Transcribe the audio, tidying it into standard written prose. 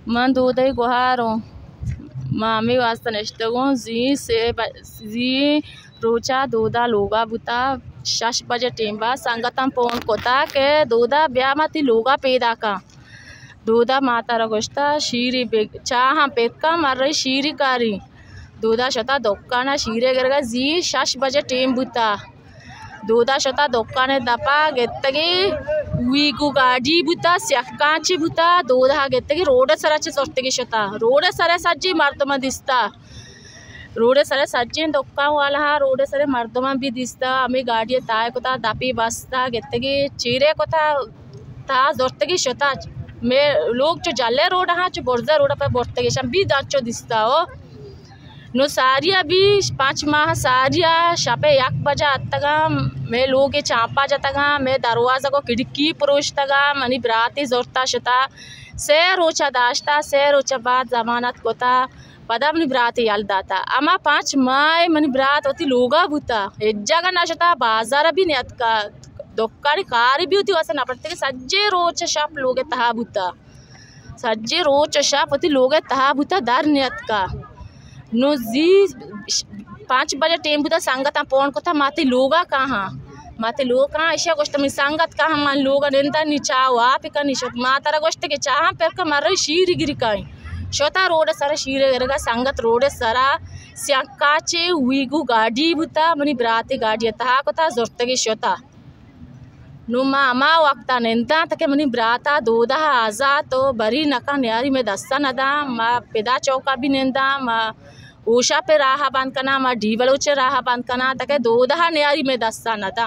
Man dodai guharo mami wasta neshtagon zi rocha doda loga buta shash baje temba sangatam pon kota ke doda byamati loga peda ka doda matara gosta shiri chaha pekka marrai shiri kari doda shota dokkana shire gerga zi shash baje tem buta doda shota dokkane dapa gettagi wigu gadi buta syakkanchi buta doda gettagi roda sarache sortegi shota roda sara sajji mardoma dista roda sara sajji dokka wala ha roda sara mardoma bi dista ame gadiye taay kota dapi basta gettagi chire kota ta sortegi shota me log jo jalle roda ha jo borza roda pa bortegi sham bi dacho dista o no सारिया भी 5 माह सारिया शापे 1 बजा अत्तगा मैं लोगे चापा जतगा मैं दरवाजा को खिड़की पुरुषतगा मनी ब्राती जोरता शता से रोचा दाश्ता से रोचा बाद जमानत कोता पदम नि ब्राती यलदाता अमा 5 माह मनी ब्रात होती लोगा बुता एज्जागा नशता बाजार भी नियत का दोक्कारी कारी भी होती वैसे न पड़ते सज्जे रोच शाप लोगे तहा बुता सज्जे रोच शाप होती लोगे तहा बुता दर नियत का नो जी 5 बजे टेम बुता संगत पोन को था माते लोगा कहाँ माते लोग कहाँ ऐसा गोष्ट में संगत कहाँ मान लोगा नेंता नीचा वाप का निशत मातारा गोष्ट के चाह पर का मारे शीरी गिरी काई शोता रोड सारा शीरे गरगा संगत रोड सारा स्याकाचे वीगु गाड़ी बुता मनी ब्राती गाड़ी तहा को था जोरते की शोता नो मा वक्ता नेंता तके मनी ब्राता दोदा आजा तो बरी नका न्यारी में दस्ता नदा मा पेदा चौका भी नेंदा मा ऊषा पे राहा बांध कना मा डीवलोचे राहा बांध कना तके दोदा न्यारी में दस्ता नदा